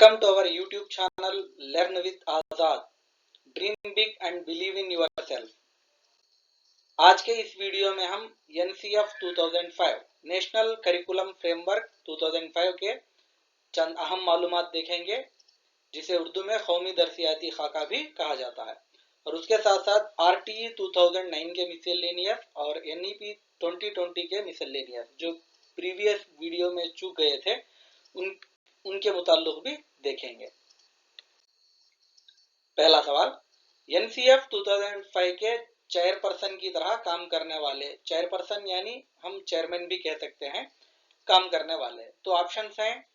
Welcome to our YouTube channel Learn with Azad. Dream big and believe in yourself. आज के इस video में हम NCF 2005 नेशनल करिकुलम फ्रेमवर्क 2005 के चंद अहम मालूमात देखेंगे, जिसे उर्दू में कौमी दर्सियाती खाका भी कहा जाता है। और उसके साथ साथ RTE 2009 के मिसलेनियस और NEP 2020 के मिसलेनियस जो प्रीवियस वीडियो में चूक गए थे उनके मुताल्लिक भी देखेंगे। पहला सवाल, NCF 2005 के चेयरपर्सन की तरह काम करने वाले, चेयरपर्सन यानी हम चेयरमैन भी कह सकते हैं, काम करने वाले। तो ऑप्शंस हैं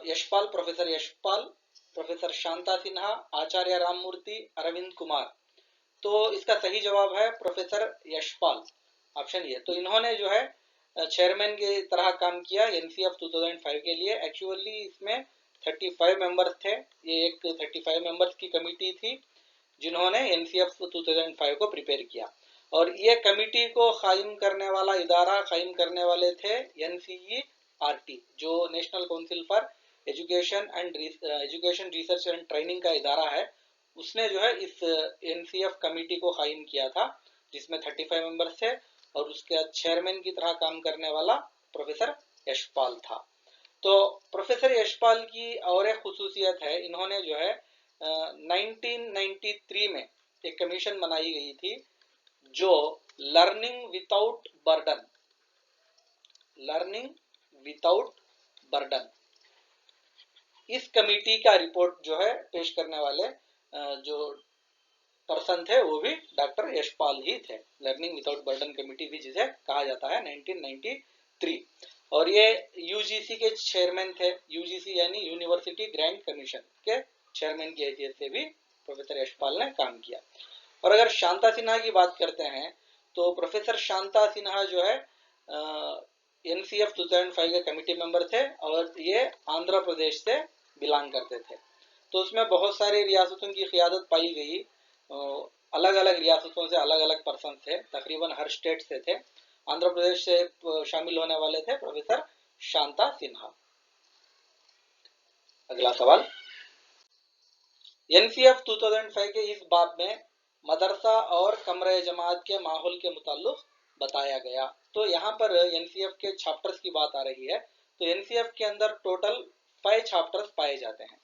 यशपाल, प्रोफेसर यशपाल, प्रोफेसर शांता सिन्हा, आचार्य राममूर्ति, अरविंद कुमार। तो इसका सही जवाब है प्रोफेसर यशपाल, ऑप्शन ये। तो इन्होंने जो है चेयरमैन की तरह काम किया NCF 2005 के लिए। एक्चुअली इसमें 35 मेंबर्स थे। ये एक 35 मेंबर्स की कमेटी थी जिन्होंने NCF 2005 को प्रिपेयर किया। और ये कमेटी को कायम करने वाला इदारा, कायम करने वाले थे NCERT, जो national council for education research and training का इदारा है। उसने जो है इस NCF कमेटी को कायम किया था, जिसमें 35 मेंबर्स थे और उसके चेयरमैन की तरह काम करने वाला प्रोफेसर यशपाल था। तो प्रोफेसर यशपाल की और एक खुसूसियत है, इन्होंने जो है 1993 में एक कमीशन बनाई गई थी जो लर्निंग विदाउट बर्डन, इस कमेटी का रिपोर्ट जो है पेश करने वाले जो पर्सन थे वो भी डॉक्टर यशपाल ही थे। लर्निंग विदाउट बर्डन कमेटी भी जिसे कहा जाता है 1993। और ये UGC के चेयरमैन थे। UGC यानी यूनिवर्सिटी ग्रांट कमीशन के चेयरमैन की हैसियत से भी प्रोफेसर यशपाल ने काम किया। और अगर शांता सिन्हा की बात करते हैं तो प्रोफेसर शांता सिन्हा जो है NCF 2005 के कमेटी मेंबर थे और ये आंध्र प्रदेश से बिलोंग करते थे। तो उसमें बहुत सारी रियासतों की क़ियादत पाई गई, अलग अलग रियासतों से अलग अलग पर्सन थे, तकरीबन हर स्टेट से थे। आंध्र प्रदेश से शामिल होने वाले थे प्रोफेसर शांता सिन्हा। अगला सवाल, NCF 2005 के इस बाब में मदरसा और कमरे जमात के माहौल के मुताल्लिक बताया गया। तो यहाँ पर NCF के चैप्टर्स की बात आ रही है। तो NCF के अंदर टोटल 5 चैप्टर्स पाए जाते हैं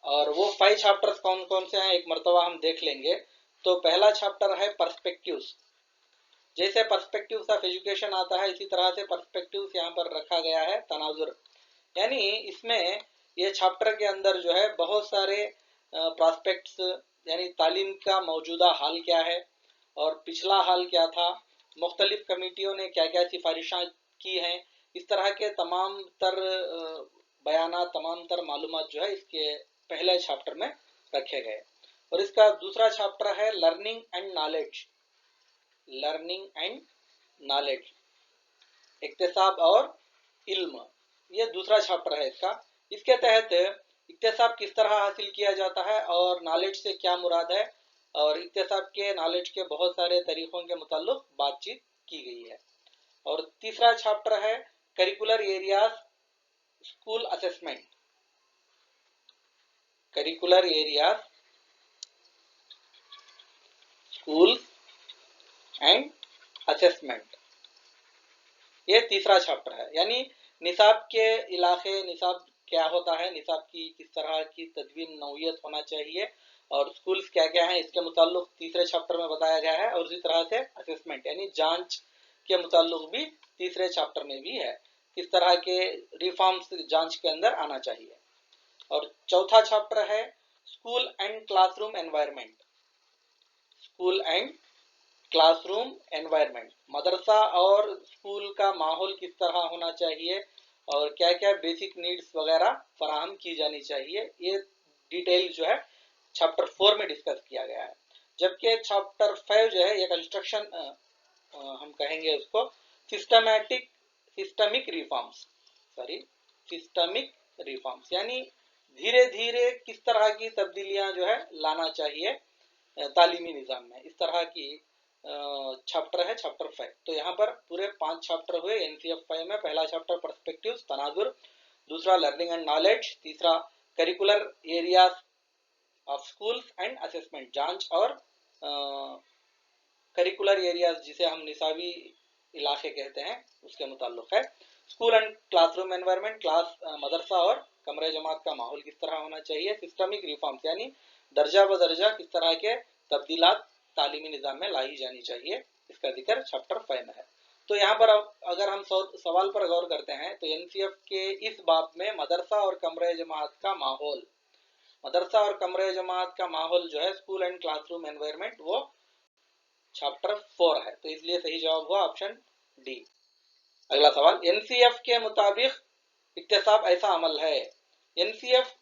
और वो 5 चैप्टर्स कौन कौन से हैं एक मर्तबा हम देख लेंगे। तो पहला चैप्टर है पर्सपेक्टिव्स। जैसे पर्सपेक्टिव्स ऑफ एजुकेशन आता है, इसी तरह से पर्सपेक्टिव्स यहाँ पर रखा गया है तनाजुर, यानी इसमें ये चैप्टर के अंदर जो है बहुत सारे प्रोस्पेक्ट्स, यानी तालीम का मौजूदा हाल क्या है और पिछला हाल क्या था, मुख्तलिफ कमेटियों ने क्या क्या सिफारिशें की हैं, इस तरह के तमाम तर बयानात, तमाम तर मालूमात जो है इसके पहले चैप्टर में रखे गए। और इसका दूसरा चैप्टर है लर्निंग एंड नॉलेज, इक्तिसाब और इल्म, ये दूसरा चैप्टर है इसका। इसके तहत इक्तिसाब किस तरह हासिल किया जाता है और नॉलेज से क्या मुराद है, और इक्तिसाब के नॉलेज के बहुत सारे तरीकों के मुताल्लिक बातचीत की गई है। और तीसरा चैप्टर है curricular areas school assessment, curricular areas school and assessment, ये तीसरा चैप्टर है। यानी निसाब के इलाके, निसाब क्या होता है, निसाब की किस तरह की तदवीन नौयत होना चाहिए और स्कूल्स क्या क्या हैं, इसके मुताल्लिक तीसरे चैप्टर में बताया गया है। और उसी तरह से असेसमेंट यानी जांच के मुताल्लिक भी तीसरे चैप्टर में भी है, किस तरह के रिफॉर्म्स जांच के अंदर आना चाहिए। और चौथा चैप्टर है school and classroom environment, school and classroom environment, मदरसा और स्कूल का माहौल किस तरह होना चाहिए और क्या क्या बेसिक नीड्स वगैरह फराहम की जानी चाहिए, ये डिटेल जो है चैप्टर 4 में डिस्कस किया गया है। जबकि चैप्टर 5 जो है ये कंस्ट्रक्शन, हम कहेंगे उसको सिस्टमिक रिफॉर्म्स, यानी धीरे धीरे किस तरह की तब्दीलियां जो है लाना चाहिए तालीमी निज़ाम में, इस तरह की चैप्टर है चैप्टर 5। तो यहाँ पर पूरे 5 चैप्टर हुए NCF 5 में। पहला चैप्टर पर्सपेक्टिव्स, तनाजुर, दूसरा लर्निंग एंड नॉलेज, तीसरा curricular areas of schools and assessment, जांच और करिकुलर एरियाज जिसे हम निसाबी इलाके कहते हैं उसके मुताल्लिक है। School and classroom environment, class मदरसा और कमरे जमात का माहौल किस तरह होना चाहिए। सिस्टमिक रिफॉर्म्स यानी दर्जा ब दर्जा किस तरह के तब्दीलात तालीमी निज़ाम में लाई जानी चाहिए, इसका जिक्र चैप्टर 5 में है। तो यहाँ पर अगर हम सवाल पर गौर करते हैं तो एनसीएफ के इस बाब में मदरसा और कमरे जमात का माहौल, मदरसा और कमरे जमात का माहौल जो है स्कूल एंड क्लासरूम एनवायरनमेंट, वो चैप्टर 4 है। तो इसलिए सही जवाब हुआ ऑप्शन डी। अगला सवाल, एनसीएफ के मुताबिक इक्तिसाब ऐसा अमल है। एनसीएफ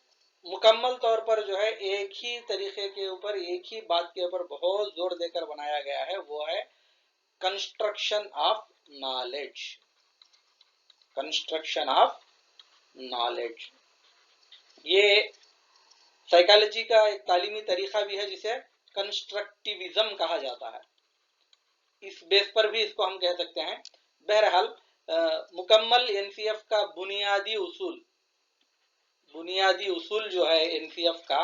मुकम्मल तौर पर जो है एक ही तरीके के ऊपर, एक ही बात के ऊपर बहुत जोर देकर बनाया गया है, वो है construction of knowledge. Construction of knowledge ये साइकोलॉजी का एक तालीमी तरीका भी है जिसे कंस्ट्रक्टिविज्म कहा जाता है। इस बेस पर भी इसको हम कह सकते हैं। बहरहाल मुकम्मल एनसीएफ का बुनियादी उसूल जो है एनसीएफ का,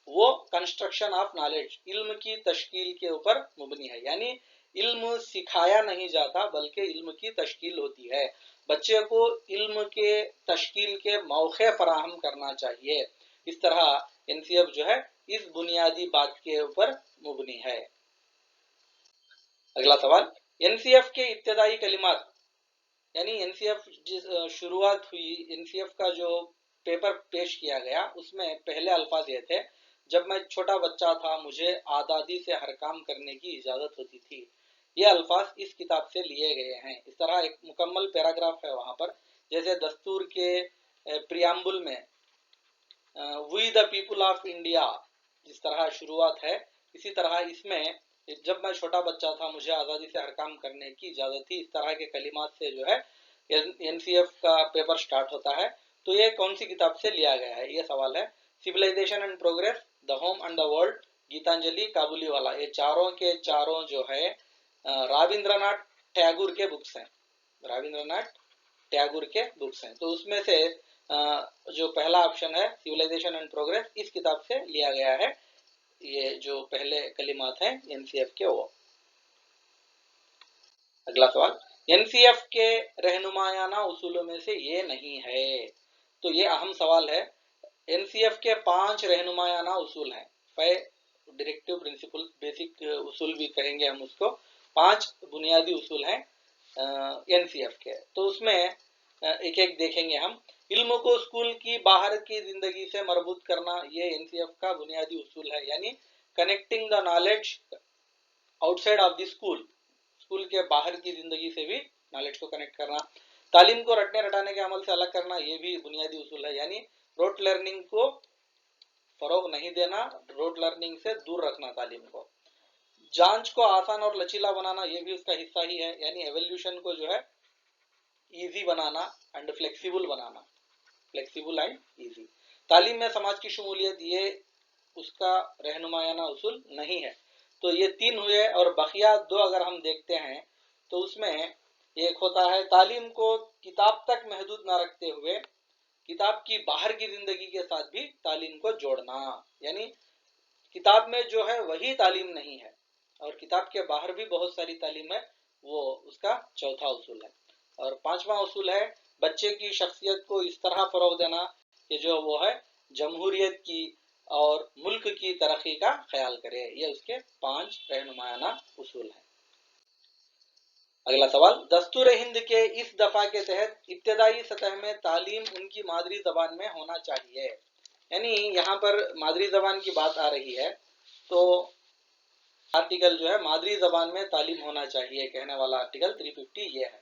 वो कंस्ट्रक्शन ऑफ नॉलेज, इल्म की तश्कील के ऊपर मुबनी है। यानी इल्म सिखाया नहीं जाता बल्कि इल्म की तश्कील होती है। बच्चे को इल्म के तश्कील के मौके फराहम करना चाहिए। इस तरह एनसीएफ जो है इस बुनियादी बात के ऊपर मुबनी है। अगला सवाल, एनसीएफ के इब्तिदाई कलिमात, यानी एनसीएफ जिस शुरुआत हुई, एनसीएफ का जो पेपर पेश किया गया उसमें पहले अल्फाज ये थे, जब मैं छोटा बच्चा था मुझे आज़ादी से हर काम करने की इजाजत होती थी। ये अल्फाज इस किताब से लिए गए हैं। इस तरह एक मुकम्मल पैराग्राफ है वहां पर, जैसे दस्तूर के प्रियम्बुल में we the people of India जिस तरह शुरुआत है, इसी तरह इसमें जब मैं छोटा बच्चा था मुझे आज़ादी से हर काम करने की इजाज़त थी, इस तरह के कलिमात से जो है एनसीएफ का पेपर स्टार्ट होता है। तो ये कौन सी किताब से लिया गया है, ये सवाल है। Civilisation and progress, the home and the world, Gitanjali, Kabuliwala, ये चारों के चारों जो है रविंद्रनाथ टैगोर के बुक्स हैं। रविंद्रनाथ टैगोर के बुक्स हैं। तो उसमें से जो पहला ऑप्शन है सिविलाइजेशन एंड प्रोग्रेस, इस किताब से लिया गया है ये जो पहले कलिमात हैं एनसीएफ के वो। अगला सवाल, एनसीएफ के रहनुमायाना उसूलों में से ये नहीं है। तो ये अहम सवाल है। एनसीएफ के 5 रहनुमायाना उसूल हैं, 5 डायरेक्टिव प्रिंसिपल, बेसिक उसूल भी कहेंगे हम उसको। 5 बुनियादी उसूल हैं एनसीएफ के। तो उसमें एक एक देखेंगे हम। इल्म को स्कूल की बाहर की जिंदगी से मरबूत करना, ये एनसीएफ का बुनियादी उसूल है। यानी connecting the knowledge outside of the school, school के बाहर की जिंदगी से भी नॉलेज को कनेक्ट करना। तालीम को रटने रटाने के अमल से अलग करना, ये भी बुनियादी उसूल है। यानी रोट लर्निंग को फरोग नहीं देना, रोट लर्निंग से दूर रखना तालीम को। जांच को आसान और लचीला बनाना, ये भी उसका हिस्सा ही है। यानी एवोल्यूशन को जो है easy banana and flexible banana, flexible and easy. तालीम में समाज की शमूलियत, ये उसका रहनुमायाना उसूल नहीं है। तो ये 3 हुए, और बकिया 2 अगर हम देखते हैं तो उसमें एक होता है तालीम को किताब तक महदूद ना रखते हुए किताब की बाहर की जिंदगी के साथ भी तालीम को जोड़ना। यानी किताब में जो है वही तालीम नहीं है और किताब के बाहर भी बहुत सारी तालीम है, वो उसका चौथा उसूल है। और 5वां उसूल है बच्चे की शख्सियत को इस तरह फरोग देना कि जो वो है जमहूरियत की और मुल्क की तरक्की का ख्याल करे। ये उसके 5 रहनुमायाना उसूल हैं। अगला सवाल, दस्तूर हिंद के इस दफा के तहत इब्तदाई सतह में तालीम उनकी मादरी जबान में होना चाहिए। यानी यहाँ पर मादरी जबान की बात आ रही है, तो आर्टिकल जो है मादरी जबान में तालीम होना चाहिए कहने वाला आर्टिकल 350 ये है।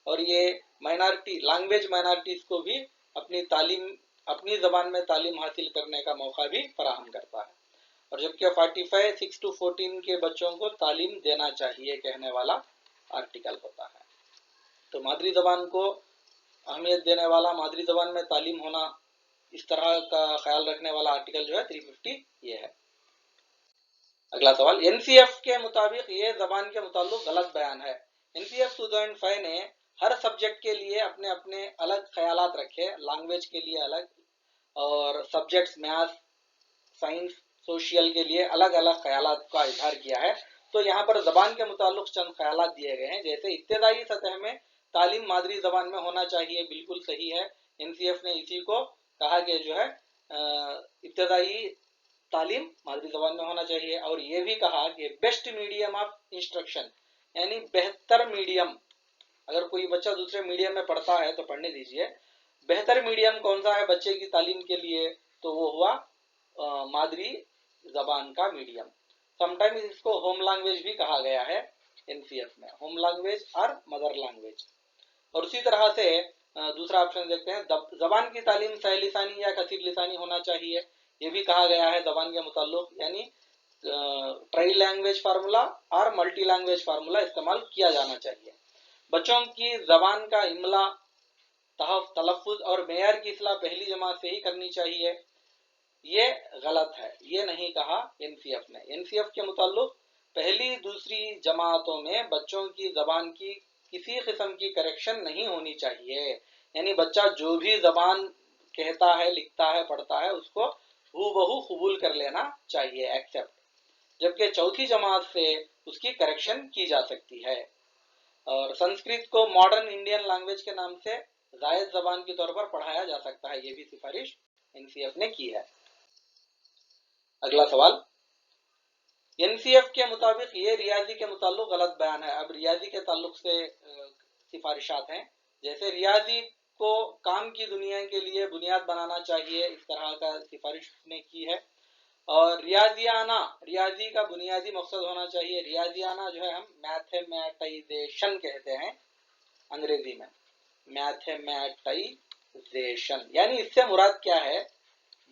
और ये माइनॉरिटी लैंग्वेज माइनॉरिटीज को भी अपनी तालीम, अपनी जबान में तालीम हासिल करने का मौका भी फराहम करता है। और जबकि 45 6 to 14 के बच्चों को तालीम देना चाहिए कहने वाला आर्टिकल होता है। तो मादरी जबान को अहमियत देने वाला, मादरी जबान में तालीम होना, इस तरह का ख्याल रखने वाला आर्टिकल जो है 350 ये है। अगला सवाल, एनसीएफ के मुताबिक ये जबान के मुताल्लिक गलत बयान है। एनसीएफ 2005 ने हर सब्जेक्ट के लिए अपने अपने अलग ख्यालात रखे, लैंग्वेज के लिए अलग और सब्जेक्ट्स मैथ्स, साइंस, सोशल के लिए अलग अलग ख्यालात का इजहार किया है। तो यहाँ पर जबान के मुताल्लिक चंद ख्यालात दिए गए हैं, जैसे इब्तदाई सतह में तालीम मादरी जबान में होना चाहिए, बिल्कुल सही है। एनसीएफ ने इसी को कहा कि जो है इब्तदाई तालीम मादरी जबान में होना चाहिए। और ये भी कहा कि बेस्ट मीडियम ऑफ इंस्ट्रक्शन, यानी बेहतर मीडियम, अगर कोई बच्चा दूसरे मीडियम में पढ़ता है तो पढ़ने दीजिए, बेहतर मीडियम कौन सा है बच्चे की तालीम के लिए, तो वो हुआ मादरी जबान का मीडियम। समटाइम्स इसको होम लैंग्वेज भी कहा गया है एनसीएफ में, होम लैंग्वेज और मदर लैंग्वेज। और उसी तरह से दूसरा ऑप्शन देखते हैं, जबान की तालीम सही लिसानी या कसीर लिसानी होना चाहिए, ये भी कहा गया है जबान के मुताल्लिक, यानी ट्राई लैंग्वेज फार्मूला और मल्टी लैंग्वेज फार्मूला इस्तेमाल किया जाना चाहिए। बच्चों की जबान का इमला, तलफ़ुज़ और मेयार की इस्लाह पहली जमात से ही करनी चाहिए, ये गलत है, ये नहीं कहा एनसीएफ ने। एनसीएफ के मुताल्लिक पहली दूसरी जमातों में बच्चों की जबान की किसी किस्म की करेक्शन नहीं होनी चाहिए, यानी बच्चा जो भी जबान कहता है, लिखता है, पढ़ता है, उसको हूबहू कबूल कर लेना चाहिए, एक्सेप्ट। जबकि चौथी जमात से उसकी करेक्शन की जा सकती है। और संस्कृत को मॉडर्न इंडियन लैंग्वेज के नाम से जायज जबान के तौर पर पढ़ाया जा सकता है, ये भी सिफारिश एनसीएफ ने की है। अगला सवाल, एनसीएफ के मुताबिक ये रियाजी के मुताल्लिक गलत बयान है। अब रियाजी के ताल्लुक से सिफारिशात हैं, जैसे रियाजी को काम की दुनिया के लिए बुनियाद बनाना चाहिए, इस तरह का सिफारिश ने की है। और रियाजियाना, रियाजी का बुनियादी मकसद होना चाहिए, रियाजियाना जो है हम मैथमेटाइजेशन कहते हैं अंग्रेजी में, मैथमेटाइजेशन, यानी इससे मुराद क्या है,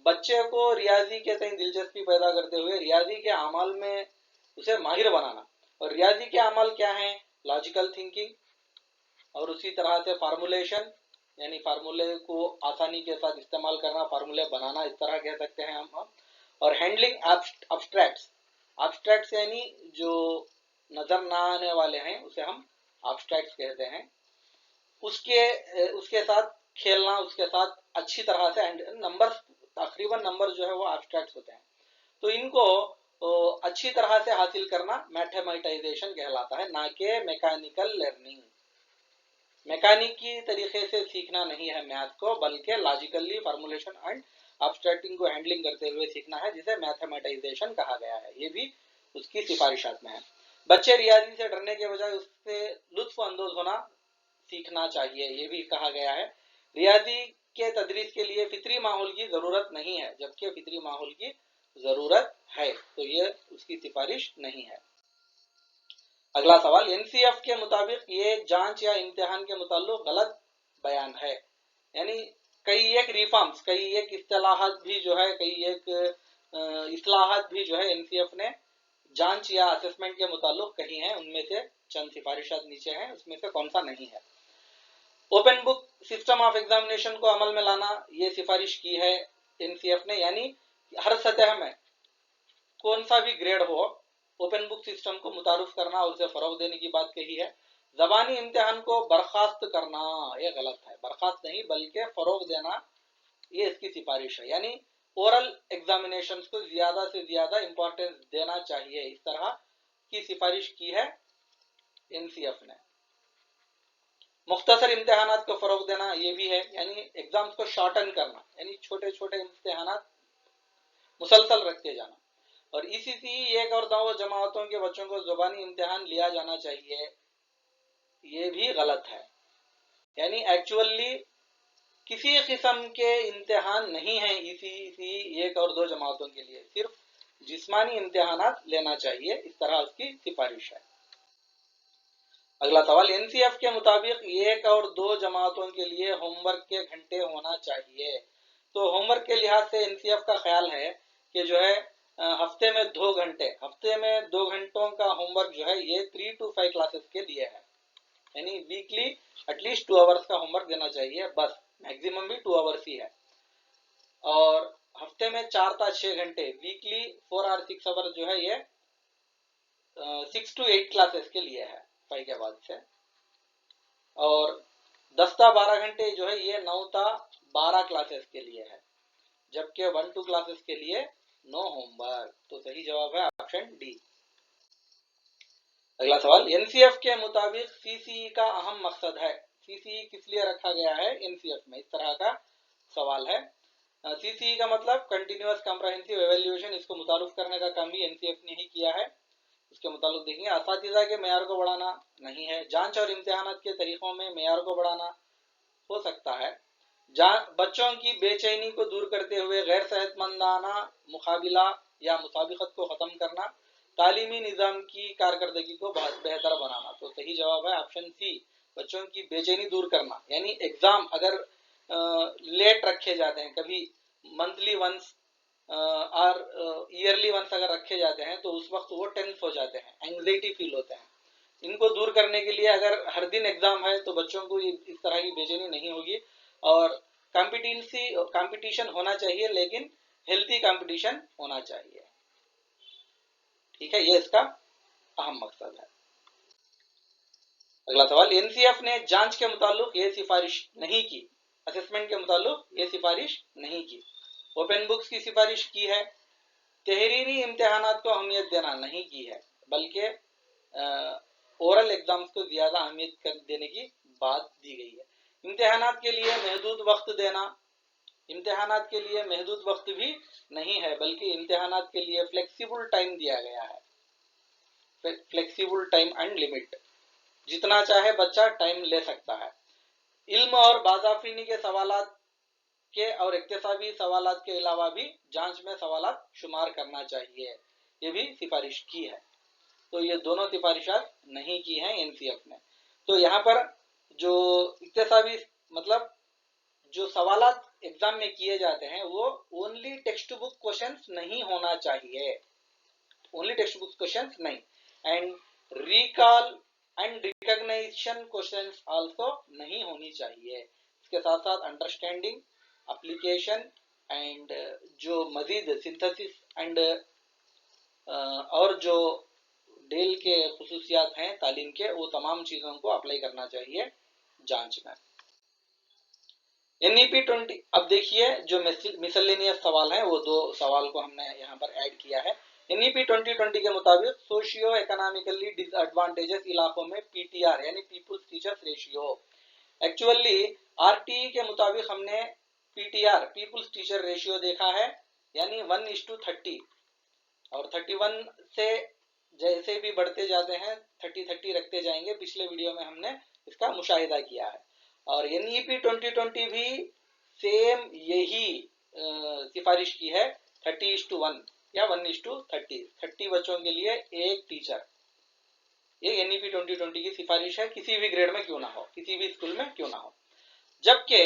बच्चे को रियाजी के तय दिलचस्पी पैदा करते हुए रियाजी के अमल में उसे माहिर बनाना। और रियाजी के अमल क्या है, लॉजिकल थिंकिंग, और उसी तरह से फार्मूलेशन, यानी फार्मूले को आसानी के साथ इस्तेमाल करना, फार्मूले बनाना, इस तरह कह सकते हैं हम। और हैंडलिंग एब्स्ट्रैक्ट्स, एब्स्ट्रैक्ट्स यानी जो नजर ना आने वाले हैं उसे हम एब्स्ट्रैक्ट्स कहते हैं, उसके साथ खेलना, उसके साथ अच्छी तरह से नंबर, तकरीबन नंबर जो है वो एब्स्ट्रैक्ट्स होते हैं, तो इनको अच्छी तरह से हासिल करना मैथमेटाइजेशन कहलाता है, ना कि मैकेनिकल लर्निंग। मैकेनिकी तरीके से सीखना नहीं है मैथ को, बल्कि लॉजिकली फार्मूलेशन एंड एब्स्ट्रैक्टिंग को हैंडलिंग करते हुए सीखना है, जिसे मैथमेटाइजेशन कहा गया है, ये भी उसकी सिफारिशात में है। बच्चे रियाजी से डरने के बजाय उससे लुत्फ अंदोज होना सीखना चाहिए, ये भी कहा गया है। रियाजी के तदरीस के लिए फितरी माहौल की जरूरत नहीं है, जबकि फितरी माहौल की जरूरत है, तो ये उसकी सिफारिश नहीं है। अगला सवाल, एनसीएफ के मुताबिक ये जांच या इम्तिहान के मुताल्लिक गलत बयान है, यानी कई एक रिफॉर्म्स, कई एक इस्तेलाहात भी जो है, कई एक इस्लाहात भी जो है एनसीएफ ने जांच या असेसमेंट के मुताल्लिक कही हैं, उनमें से चंद सिफारिशात नीचे हैं, उसमें से कौन सा नहीं है। Open book system of examination को अमल में लाना, ये सिफारिश की है एनसीएफ ने, यानी हर सतह में कौन सा भी ग्रेड हो, ओपन बुक सिस्टम को मुतारुफ करना और उसे फरोग देने की बात कही है। जबानी इम्तिहान को बर्खास्त करना, ये गलत है, बर्खास्त नहीं बल्कि फरोग देना, ये इसकी सिफारिश है, यानी ओरल एग्जामिनेशन को ज्यादा से ज्यादा इंपॉर्टेंस देना चाहिए, इस तरह की सिफारिश की है एनसीएफ ने। मुख्तसर इम्तिहानात को फरोग देना, ये भी है, यानी एग्जाम्स को शॉर्टन करना, यानी छोटे छोटे इम्तिहानात मुसलसल रखते जाना। और ईसीसी एक और दो जमातों के बच्चों को जुबानी इम्तिहान लिया जाना चाहिए, ये भी गलत है, यानी एक्चुअली किसी किस्म के इम्तिहान नहीं है ईसीसी एक और दो जमातों के लिए, सिर्फ जिस्मानी इम्तिहानात लेना चाहिए, इस तरह उसकी सिफारिश है। अगला सवाल, एनसीएफ के मुताबिक एक और दो जमातों के लिए होमवर्क के घंटे होना चाहिए, तो होमवर्क के लिहाज से एनसीएफ का ख्याल है कि जो है हफ्ते में 2 घंटे, हफ्ते में 2 घंटों का होमवर्क जो है ये 3 to 5 क्लासेस के लिए है, यानी वीकली एटलीस्ट 2 आवर्स का होमवर्क देना चाहिए, बस मैक्सिमम भी 2 आवर्स ही है। और हफ्ते में 4 से 6 घंटे, वीकली 4 और 6 आवर्स जो है ये 6 to 8 क्लासेस के लिए है, 5 के बाद से। और 10-12 घंटे जो है ये 9-12 क्लासेस के लिए है, जबकि 1-2 क्लासेस के लिए नो होमवर्क। तो सही जवाब है ऑप्शन डी। अगला सवाल, एनसीएफ के मुताबिक सीसीई का अहम मकसद है। सीसीई किस लिए रखा गया है एनसीएफ में, इस तरह का सवाल है। सीसीई का मतलब कंटिन्यूअस कॉम्प्रहेंसिव एवेल्यूएशन, इसको मुतारुफ करने का काम भी एनसीएफ ने ही किया है। इसके मुताबिक देखेंगे, असातिज़ा के मेयार को बढ़ाना नहीं है। जांच और इम्तिहानात के तरीकों में मेयार को बढ़ाना हो सकता है। बच्चों की बेचैनी को दूर करते हुए गैर सेहतमंदाना मुकाबिला या मुसाबिकत को खत्म करना, तालीमी निज़ाम की कारकर्दगी को बेहतर बनाना। तो सही जवाब है ऑप्शन सी, बच्चों की बेचैनी दूर करना। यानी एग्जाम अगर लेट रखे जाते हैं, कभी मंथली वंस और ईयरली वंस अगर रखे जाते हैं, तो उस वक्त वो टेंस हो जाते हैं, एंग्जाइटी फील होते हैं। इनको दूर करने के लिए अगर हर दिन एग्जाम है तो बच्चों को इस तरह की बेचैनी नहीं होगी, और कंपटीशन होना चाहिए, लेकिन हेल्थी कंपटीशन होना चाहिए। ठीक है, ये इसका अहम मकसद है। अगला सवाल, एनसीएफ ने जांच के मुताल्लिक ये सिफारिश नहीं की, असेसमेंट के मुताल्लिक ये सिफारिश नहीं की। ओपन बुक्स की सिफारिश की है, तहरीरी इम्तिहानात को अहमियत देना नहीं की है, बल्कि ओरल एग्जाम्स को ज्यादा अहमियत देने की बात दी गई है। इम्तिहानात के लिए महदूद वक्त देना, इम्तिहानात के लिए महदूद वक्त भी नहीं है, बल्कि इम्तिहानात के लिए फ्लेक्सिबल टाइम दिया गया है। फ्लेक्सिबल टाइम एंड लिमिट, जितना चाहे बच्चा टाइम ले सकता है। इल्म और बाज़ाफीनी के सवालात के और इक्तिसाबी सवालात के अलावा भी जांच में सवालात शुमार करना चाहिए, ये भी सिफारिश की है। तो ये दोनों सिफारिशात नहीं की हैं एनसीएफ ने। तो यहाँ पर जो इक्तिसाबी मतलब जो सवालात एग्जाम में किए जाते हैं वो ओनली टेक्स्ट बुक क्वेश्चंस नहीं होना चाहिए, ओनली टेक्स्ट बुक क्वेश्चंस नहीं, and recall and recognition questions also नहीं होनी चाहिए। इसके साथ साथ अंडरस्टैंडिंग, एप्लीकेशन एंड जो मजीद सिंथेसिस एंड और जो डेल के खुसूसियात हैं तालीम के, वो तमाम चीज़ों को अप्लाई करना चाहिए जांच में। एनईपी 20, अब देखिए जो मिसलेनियस सवाल है वो दो सवाल को हमने यहाँ पर ऐड किया है। एनईपी 2020 के मुताबिक सोशियो इकोनॉमिकली डिसएडवांटेजेस इलाकों में पीटीआर यानी people's teachers ratio, actually RTE के मुताबिक हमने पीटीआर पीपुल्स टीचर रेशियो देखा है, यानी 1:30, और 31 से जैसे भी बढ़ते जाते हैं 30-30 रखते जाएंगे। पिछले वीडियो में हमने इसका मुशाहिदा किया है। और एनईपी 2020 भी सेम यही सिफारिश की है, 30:1 या 1:30, 30 बच्चों के लिए एक टीचर। ये एनईपी 2020 की सिफारिश है, किसी भी ग्रेड में क्यों ना हो, किसी भी स्कूल में क्यों ना हो। जबकि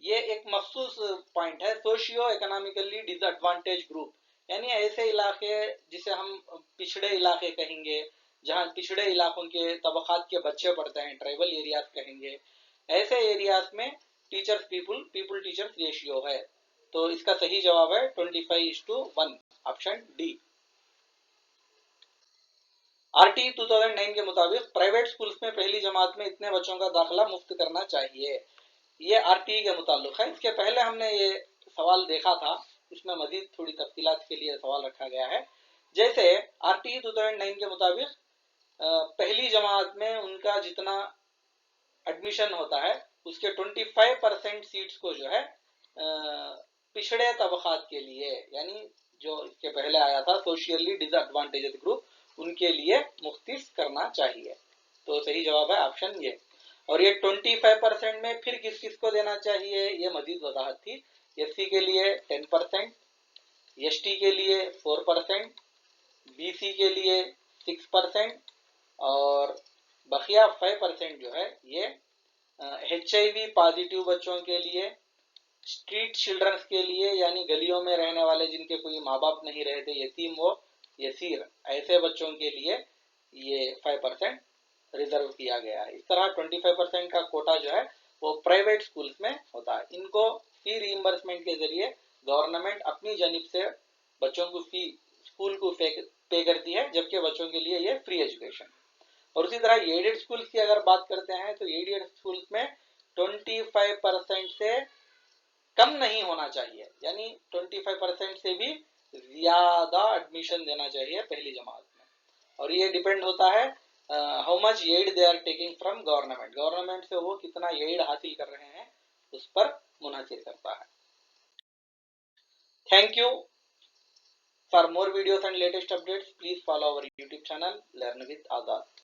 ये एक मखसूस पॉइंट है, सोशियो इकोनॉमिकली डिसएडवांटेज ग्रुप, यानी ऐसे इलाके जिसे हम पिछड़े इलाके कहेंगे, जहाँ पिछड़े इलाकों के तबकात के बच्चे पढ़ते हैं, ट्राइबल एरियाज कहेंगे, ऐसे एरियाज में टीचर्स पीपुल टीचर्स रेशियो है। तो इसका सही जवाब है 25:1, ऑप्शन डी। आरटी 2009 के मुताबिक प्राइवेट स्कूल्स में पहली जमात में इतने बच्चों का दाखिला मुफ्त करना चाहिए, ये आरटी के मुताल्लिक है। इसके पहले हमने ये सवाल देखा था, इसमें मजीद थोड़ी तफसीलात के लिए सवाल रखा गया है। जैसे आरटी 2009 के मुताबिक पहली जमात में उनका जितना एडमिशन होता है उसके 25% सीट्स को जो है पिछड़े तबकात के लिए, यानी जो इसके पहले आया था सोशियली डिसएडवांटेजेड ग्रुप, उनके लिए मुख्तिस करना चाहिए। तो सही जवाब है ऑप्शन ये। और ये 25% में फिर किस किस को देना चाहिए, ये मजीद वजाहत थी। एससी के लिए 10%, एसटी के लिए 4%, बीसी के लिए 6%, और बकिया 5% जो है ये HIV पॉजिटिव बच्चों के लिए, स्ट्रीट चिल्ड्रंस के लिए, यानी गलियों में रहने वाले जिनके कोई माँ बाप नहीं रहते, यतीम व यसीर, ऐसे बच्चों के लिए ये 5% रिजर्व किया गया है। इस तरह 25% का कोटा जो है वो प्राइवेट स्कूल्स में होता है। इनको फी रीइंबर्समेंट के जरिए गवर्नमेंट अपनी जानिब से बच्चों को फी स्कूल को पे करती है, जबकि बच्चों के लिए ये फ्री एजुकेशन। और उसी तरह एडेड स्कूल्स की अगर बात करते हैं तो एडेड स्कूल्स में 25% से कम नहीं होना चाहिए, यानी 25% से भी ज्यादा एडमिशन देना चाहिए पहली जमात में। और ये डिपेंड होता है how much aid they are taking from government, government से वो कितना एड हासिल कर रहे हैं उस पर मुनहसिर करता है। Thank you. For more videos and latest updates please follow our YouTube channel learn with Azad.